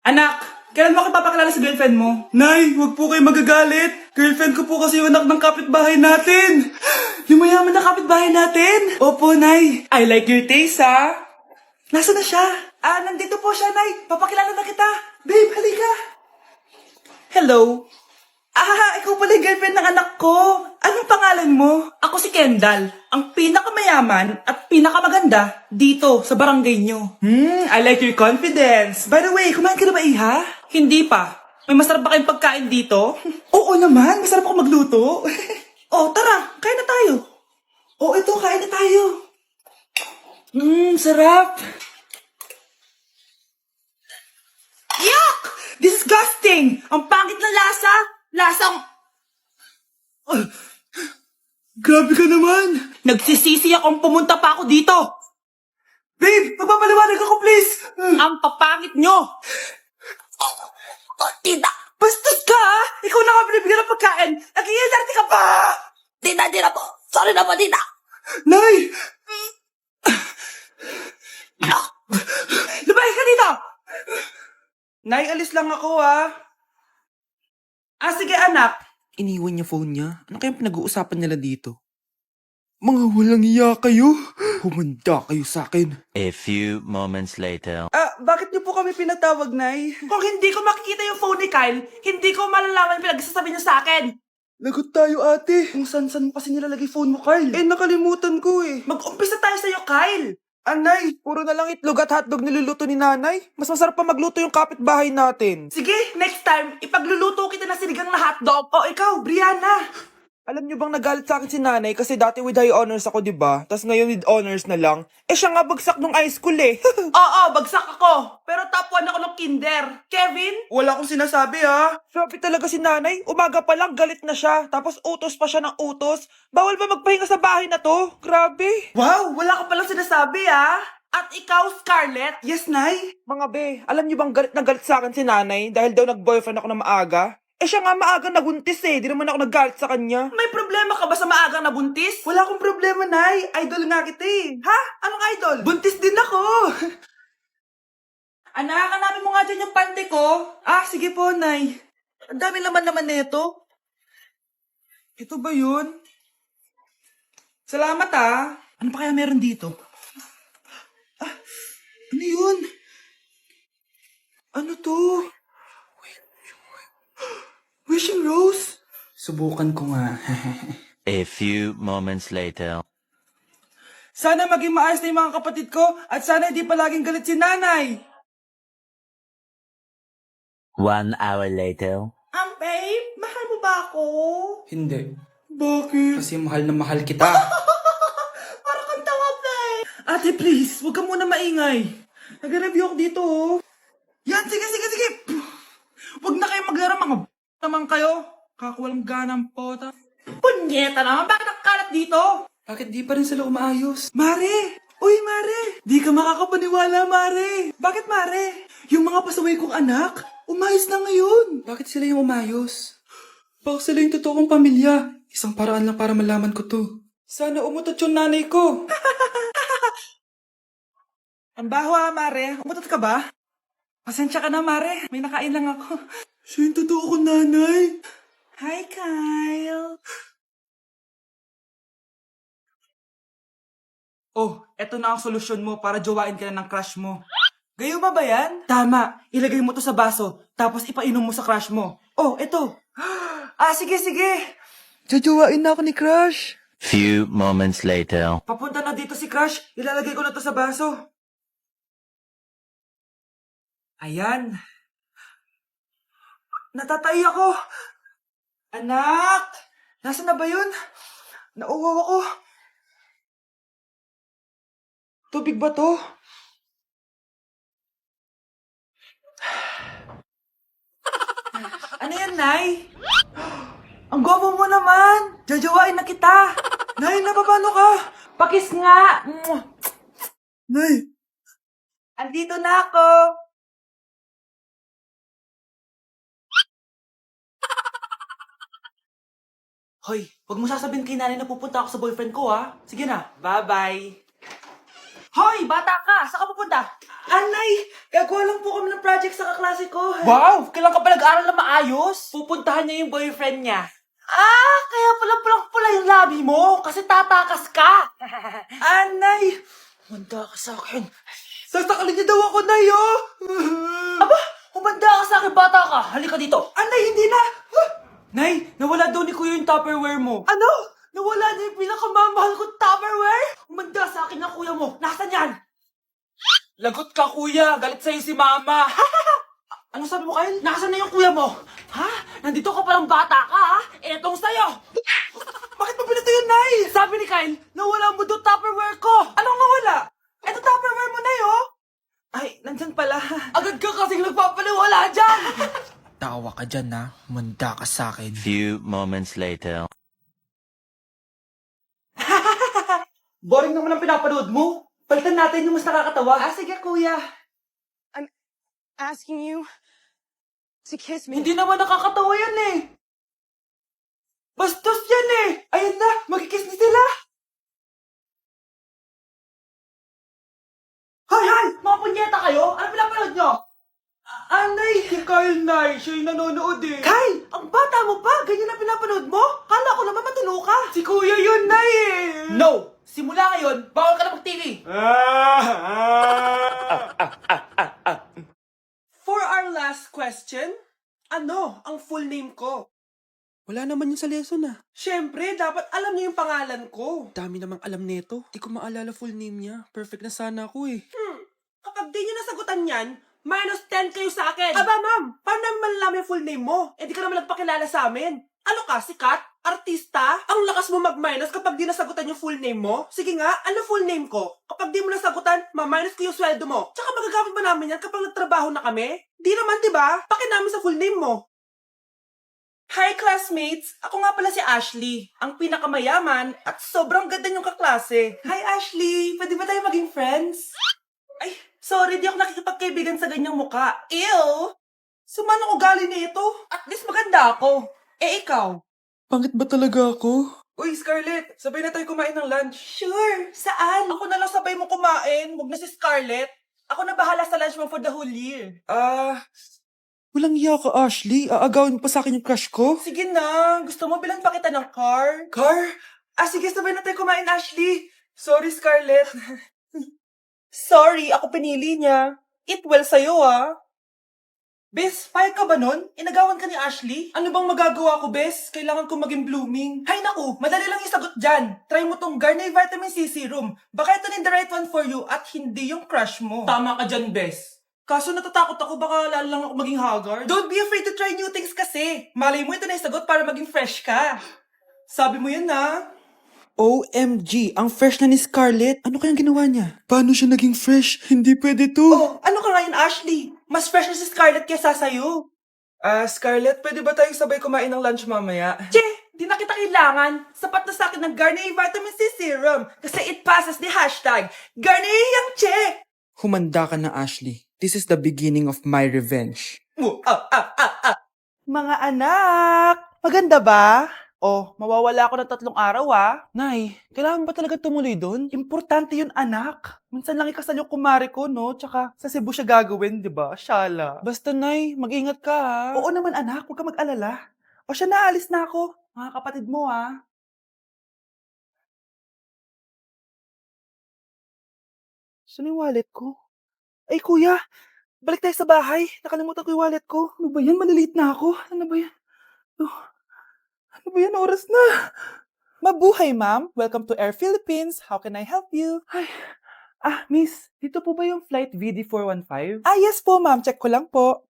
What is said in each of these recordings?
Anak, kailan mo ako papakilala sa girlfriend mo? Nay, wag po kayo magagalit. Girlfriend ko po kasi yung anak ng kapitbahay natin. Yung mayaman na kapitbahay natin. Opo, Nay. I like your taste, ha? Nasaan na siya? Nandito po siya, Nay. Papakilala na kita. Babe, halika. Hello. Ikaw pala yung girlfriend ng anak ko. Anong pangalan mo? Ako si Kendall, ang pinakamayaman at pinakamaganda dito sa barangay nyo. I like your confidence. By the way, kumain ka na ba, Iha? Hindi pa. May masarap ba kayong pagkain dito? Oo naman, masarap ako magluto. Tara, kain na tayo. Ito, kain na tayo. Sarap. Yuck! Disgusting! Ang pangit na lasa! Lasang... Grabe ka naman! Nagsisisi akong pumunta pa ako dito! Babe, magpapaliwanag ako please! Ang papangit nyo! Tita! Bastos ka ha! Ikaw na nga binibigyan ng pagkain! Nag-iinarte ka pa! Tita po! Sorry na po, tita! Nay! Lumayas ka dito! Nay, alis lang ako ha! Sige anak. Iniwan niya phone niya. Ano kayang pinag-uusapan nila dito? Mga walang iya kayo. Humanda kayo sa akin. A few moments later. Bakit niyo po kami pinatawag, Nay? Kung hindi ko makikita yung phone ni Kyle, hindi ko malalaman pinagsasabi niyo sa akin. Lagot tayo, ate. Kung san-san kasi nilalagay phone mo, Kyle. Nakalimutan ko eh. Mag-umpisa tayo sa'yo, Kyle. Anay, puro na lang itlog at hotdog niluluto ni nanay. Mas masarap pa magluto yung kapitbahay natin. Sige, next time, ipagluluto kita ng sinigang na hotdog. Ikaw, Brianna. Alam niyo bang nagalit sa akin si nanay kasi dati with high honors ako, diba? Tapos ngayon with honors na lang. Siya nga bagsak nung high school eh. Oo, bagsak ako. Pero top 1 ako ng kinder. Kevin? Wala akong sinasabi ha. Sabi talaga si nanay, umaga pa lang galit na siya. Tapos utos pa siya ng utos. Bawal ba magpahinga sa bahay na to? Grabe. Wow, wala ka palang sinasabi ha. At ikaw, Scarlett? Yes, Nay? Mga be, alam niyo bang galit na galit sa akin si nanay dahil daw nag-boyfriend ako na maaga? Siya nga maagang nabuntis eh. Di naman ako naggalit sa kanya. May problema ka ba sa maagang nabuntis? Wala akong problema, Nay. Idol nga kita eh. Ha? Anong idol? Buntis din ako. Anak, hanapin mo nga dyan yung pante ko. Sige po, Nay. Ang dami naman nito. Ito ba yun? Salamat Ano pa kaya meron dito? Ano yun? Ano to? Wishing Rose? Subukan ko nga. A few moments later. Sana maging maayos na yung mga kapatid ko at sana hindi palaging galit si nanay. 1 hour later. Babe, mahal mo ba ako? Hindi. Bakit? Kasi mahal na mahal kita. Para kang tawa, babe. Ate, please, huwag ka muna maingay. Nag-review ako dito, Yan, sige. Huwag na kayo maglaro, mga naman kayo. Kakawalang ganang pota. Punyeta naman, bakit nakakalap dito? Bakit di pa rin sila umaayos? Mare! Uy, Mare! Di ka makakapaniwala, Mare! Bakit, Mare? Yung mga pasaway kong anak, umayos na ngayon. Bakit sila yung umayos? Baka sila yung totoong pamilya. Isang paraan lang para malaman ko to. Sana umutot yung nanay ko. Ang baho Mare. Umutot ka ba? Pasensya ka na, Mare. May nakain lang ako. Siya yung totoo kong nanay. Hi, Kyle. Eto na ang solusyon mo para jowain ka na ng crush mo. Gayuma ba yan? Tama. Ilagay mo to sa baso, tapos ipainom mo sa crush mo. Eto. Sige. Jajowain na ako ni crush. Few moments later. Papunta na dito si crush. Ilalagay ko na to sa baso. Ayan. Natatay ako. Anak! Nasaan na ba yun? Nauwaw ako. Tubig ba to? Ano yan, Nay? Ang gwapo mo naman. Jajawain na kita. Nay, napapano ka? Pakis nga. Nay. Andito na ako. Hoy, wag mo sasabihin kay nanay na pupunta ako sa boyfriend ko, ha? Sige na, bye-bye. Hoy, bata ka! Saan ka pupunta? Anay, gagawa lang po kami ng project sa kaklase ko. Wow! Kailan ka pa nag-aaral na maayos? Pupuntahan niya yung boyfriend niya. Kaya pula yung labi mo kasi tatakas ka. Anay, humanda ka sa akin. Sasakalin niya daw ako, Nay, oh! Aba, humanda ka sa akin, bata ka. Halika dito. Anay, hindi na. Nay, nawala daw ni Kuya yung Tupperware mo. Ano? Nawala na yung pinakamamahal kong Tupperware? Humanda sa akin ng kuya mo. Nasaan yan? Lagot ka, kuya. Galit sa'yo si mama. Ano sabi mo, Kyle? Nasaan na yung kuya mo? Ha? Nandito ka palang bata ka, ha? Etong sa'yo. Bakit mo pinito yun, Nay? Sabi ni Kyle, nawala mo doon Tupperware ko. Anong nawala? Eto Tupperware mo, Nay, oh. Ay, nandyan pala. Agad ka kasing nagpapaliwala dyan. Tawa ka dyan, ha? Manda ka sa akin. Few moments later. Boring naman ang pinapanood mo. Palitan natin yung mas nakakatawa. Sige, kuya. Asking you to kiss me. Hindi naman nakakatawa yan eh. Bastos yan eh. Ayun na, magkikiss na sila. Hay! Mga punyeta kayo? Ano pinapanood nyo? Anay, si Kyle, Nay. Siya yung nanonood eh. Kyle, ang bata mo pa? Ganyan na pinapanood mo? Kala ko naman matino ka. Si kuya yun, Nay eh. No! Simula ngayon, bawal ka na mag-TV. For our last question, ano ang full name ko? Wala naman yun sa lesson, ah. Siyempre, dapat alam niyo yung pangalan ko. Dami namang alam nito. Di ko maalala full name niya. Perfect na sana ako, eh. Kapag di niyo nasagutan yan, -10 kayo sa akin. Aba, ma'am, paano namin malalaman yung full name mo? Eh, di ka naman nagpakilala sa amin. Ano ka, sikat? Artista? Ang lakas mo mag-minus kapag di nasagutan yung full name mo? Sige nga, ano full name ko? Kapag di mo nasagutan, ma-minus ko yung sweldo mo. Tsaka magagamit ba namin yan kapag nagtrabaho na kami? Di naman, diba? Pakin namin sa full name mo. Hi, classmates! Ako nga pala si Ashley, ang pinakamayaman at sobrang ganda niyong kaklase. Hi, Ashley! Pwede ba tayo maging friends? Ay, sorry, di ako nakikipagkaibigan sa ganyang muka. Ew! Sumanong ugali na ito. At least maganda ako. Eh, ikaw? Pangit ba talaga ako? Uy, Scarlett, sabay na tayo kumain ng lunch. Sure, saan? Ako na lang sabay mo kumain, huwag na si Scarlett. Ako na bahala sa lunch mo for the whole year. Walang iya ka, Ashley. Aagawin mo pa sa akin yung crush ko. Sige na, gusto mo bilan pa kita ng car? Car? Sige, sabay na tayo kumain, Ashley. Sorry, Scarlett. Sorry, ako pinili niya. Eat well sa'yo, ah. Bes, payag ka ba nun? Inagawan ka ni Ashley? Ano bang magagawa ko, Bes? Kailangan ko maging blooming. Hay naku, madali lang yung sagot dyan. Try mo tong Garnier Vitamin C Serum. Baka ito na the right one for you at hindi yung crush mo. Tama ka dyan, Bes. Kaso natatakot ako baka lalo lang ako maging haggard. Don't be afraid to try new things kasi. Malay mo ito na yung sagot para maging fresh ka. Sabi mo yun na. OMG, ang fresh na ni Scarlett. Ano kayang ginawa niya? Paano siya naging fresh? Hindi pwede to. Oh, ano ka ngayon, Ashley? Mas fresh na si Scarlett kesa sa'yo. Scarlett, pwede ba tayong sabay kumain ng lunch mamaya? Che, di na kita kailangan. Sapat na sa akin ng Garnier Vitamin C Serum kasi it passes the hashtag Garnier yang che. Humanda ka na, Ashley. This is the beginning of my revenge. Mga anak, maganda ba? Oh, mawawala ako ng 3 araw ah. Nay, kailangan ba talaga tumuloy doon? Importante yun, anak. Minsan lang ikasal yung kumare ko, no? Tsaka sa Cebu siya gagawin, di ba? Shala. Basta, Nay, mag-ingat ka, ha? Oo naman, anak. Huwag ka mag-alala. O siya, naalis na ako. Mga kapatid mo, ah. Saan yung wallet ko? Ay, kuya! Balik tayo sa bahay. Nakalimutan ko yung wallet ko. Ano ba yan? Maliliit na ako. Ano ba yan? Ano ba yan? Oras na. Mabuhay, ma'am. Welcome to Air Philippines. How can I help you? Ay. Miss. Dito po ba yung flight VD415? Yes po, ma'am. Check ko lang po.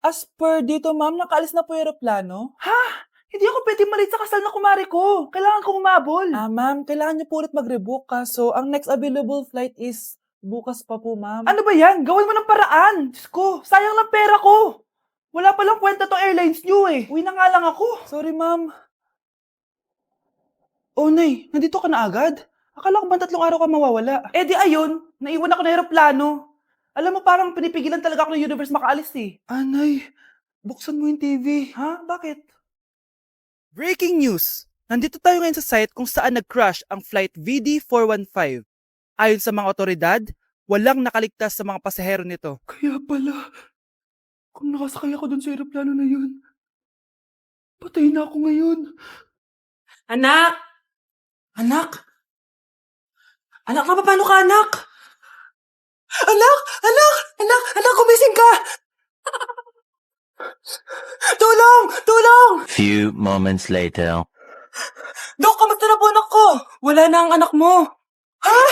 As per dito, ma'am, nakaalis na po yung aeroplano. Ha? Hindi ako pwede malit sa kasal na kumari ko. Kailangan ko umabol. Ma'am, kailangan niyo po ulit mag-rebook ka. So, ang next available flight is bukas pa po, ma'am. Ano ba yan? Gawin mo ng paraan. Diyos ko, sayang lang pera ko. Wala palang kwenta tong airlines niyo eh. Uwi na nga lang ako. Sorry, ma'am. Oh, Nay, nandito ka na agad? Akala ko ba 3 araw ka mawawala? Eh di ayun, naiwan ako ng aeroplano. Alam mo, parang pinipigilan talaga ako ng universe makaalis eh. Nay, buksan mo yung TV. Ha? Bakit? Breaking news! Nandito tayo ngayon sa site kung saan nag-crash ang flight VD415. Ayon sa mga otoridad, walang nakaligtas sa mga pasahero nito. Kaya pala, kung nakasakay ako dun sa aeroplano na yun, patay na ako ngayon. Anak! Anak? Anak, paano ka, anak? Anak! Anak! Anak! Anak, gumising ka! Tulong! Tulong! Few moments later. Dok, kamusta na po anak ko? Wala na ang anak mo. Ha?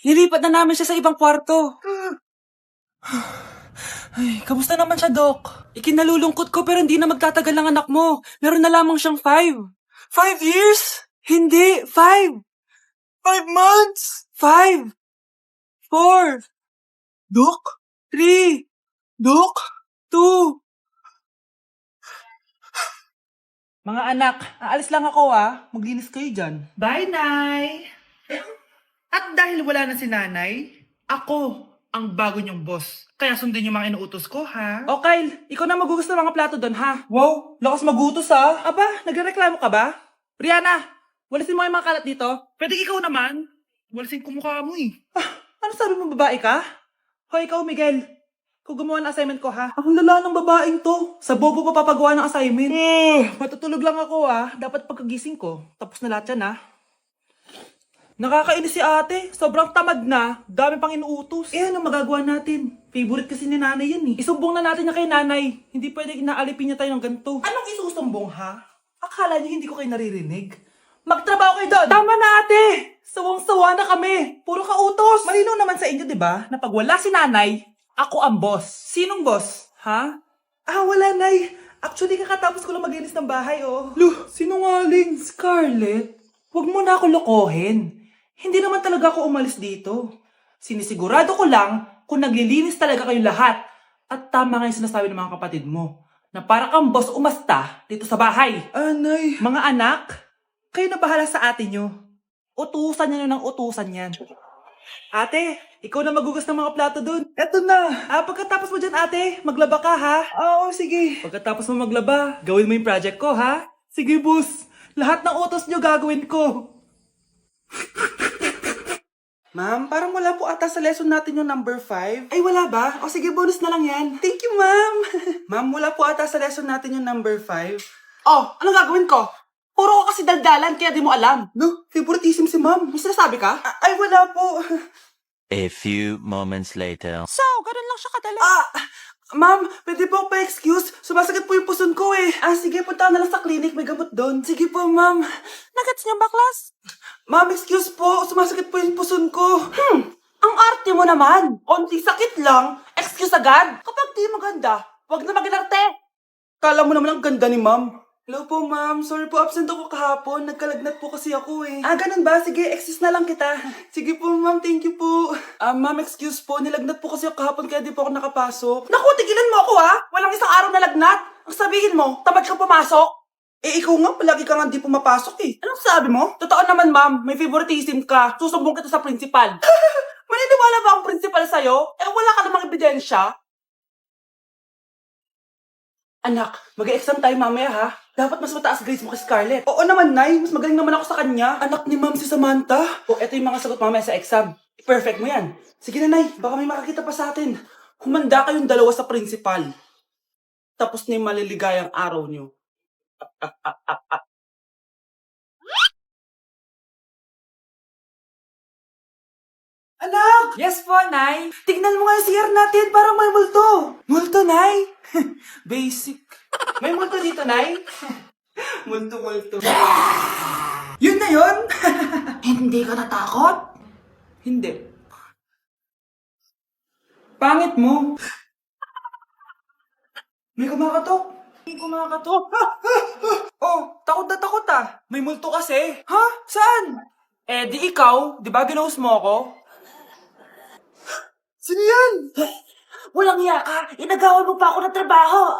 Nilipat na namin siya sa ibang kwarto. Ay, kamusta naman siya, Dok? Ikinalulungkot ko pero hindi na magtatagal ang anak mo. Meron na lamang siyang 5. 5 years? Hindi, 5. 5 months? 5. 4. Dok? 3. Dok? 2. Mga anak, aalis lang ako Maglinis kayo dyan. Bye, Nay! At dahil wala na si Nanay, ako ang bago niyong boss. Kaya sundin yung mga inuutos ko, ha? O Kyle, ikaw na magugas ng mga plato doon, ha? Wow, lakas magutos, ha? Aba, nagrereklamo ka ba? Brianna, walisin mo yung mga kalat dito. Pwede ikaw naman. Walisin ko mukha mo, eh. Ano sabi mo, babae ka? Hoy, ikaw, Miguel. Kung gumawa ng assignment ko, ha? Ang lala ng babaeng to. Sa bobo pa papagawa ng assignment. Matutulog lang ako, Dapat pagkagising ko. Tapos na lahat yan, Nakakainis si ate. Sobrang tamad na. Dami pang inuutos. Ano magagawa natin? Favorite kasi ni nanay yan, Isumbong na natin niya kay nanay. Hindi pwede inaalipin niya tayo ng ganito. Anong isusumbong, ha? Akala niyo hindi ko kayo naririnig? Magtrabaho kayo doon! Tama na, ate! Sawang-sawa na kami. Puro ka utos. Malinaw naman sa inyo, di ba? Na pag wala si nanay, ako ang boss. Sinong boss? Ha? Wala, Nay. Actually, kakatapos ko lang maglinis ng bahay, Luh, sinungaling. Scarlett, huwag mo na ako lokohin. Hindi naman talaga ako umalis dito. Sinisigurado ko lang kung naglilinis talaga kayong lahat. At tama nga yung sinasabi ng mga kapatid mo, na para kang boss umasta dito sa bahay. Nay. Mga anak, kayo na bahala sa ate nyo. Utusan nyo ng utusan yan. Ate, ikaw na magugas ng mga plato dun. Eto na. Pagkatapos mo dyan, ate, maglaba ka, ha? Oo, sige. Pagkatapos mo maglaba, gawin mo yung project ko, ha? Sige, boss. Lahat ng utos nyo gagawin ko. Ma'am, parang wala po ata sa lesson natin yung number 5. Ay, wala ba? O sige, bonus na lang yan. Thank you, ma'am. Ma'am, wala po ata sa lesson natin yung number 5. Oh, anong gagawin ko? Puro ko kasi daldalan, kaya di mo alam. No, favoritism si ma'am. May sinasabi ka? Ay, wala po. A few moments later. So, ganun lang siya kadali. Ma'am, pwede po ako pa-excuse? Sumasakit po yung puson ko, sige, punta na lang sa clinic. May gamot doon. Sige po, ma'am. Nagets niya baklas? Ma'am, excuse po. Sumasakit po yung puson ko. Ang arte mo naman. Onti sakit lang. Excuse agad. Kapag di maganda, wag na mag-inarte. Kala mo naman ang ganda ni ma'am. Hello po, ma'am. Sorry po, absent ako kahapon. Nagkalagnat po kasi ako, ganun ba? Sige, excuse na lang kita. Sige po, ma'am. Thank you po. Ma'am, excuse po. Nilagnat po kasi ako kahapon kaya di po ako nakapasok. Naku, tigilan mo ako, Walang isang araw na lagnat. Ang sabihin mo, tamad ka pumasok. Ikaw nga, palagi ka nga di pumapasok, Anong sabi mo? Totoo naman, ma'am. May favoritism ka. Susumbong kita sa principal. Maniniwala ba ang principal sa'yo? Wala ka namang ebidensya. Anak, mag-exam tayo mamaya, ha? Dapat mas mataas grades mo kay Scarlett. Oo naman, Nay. Mas magaling naman ako sa kanya. Anak ni ma'am si Samantha. Eto yung mga sagot mamaya sa exam. I-perfect mo yan. Sige na, Nay. Baka may makakita pa sa atin. Humanda kayong dalawa sa principal. Tapos na yung maliligayang araw niyo. Anak! Yes po, Nay. Tignan mo nga yung CR natin. Parang may multo. Multo, Nay? Basic. May multo dito, Nay? Multo. Yun na yun? Hindi ka natakot? Hindi. Pangit mo. May kumakatok. Takot na takot May multo kasi. Ha? Saan? Di ikaw. Di ba ginose mo ako? Sino yan? Walang iya ka. Inagawan mo pa ako ng trabaho.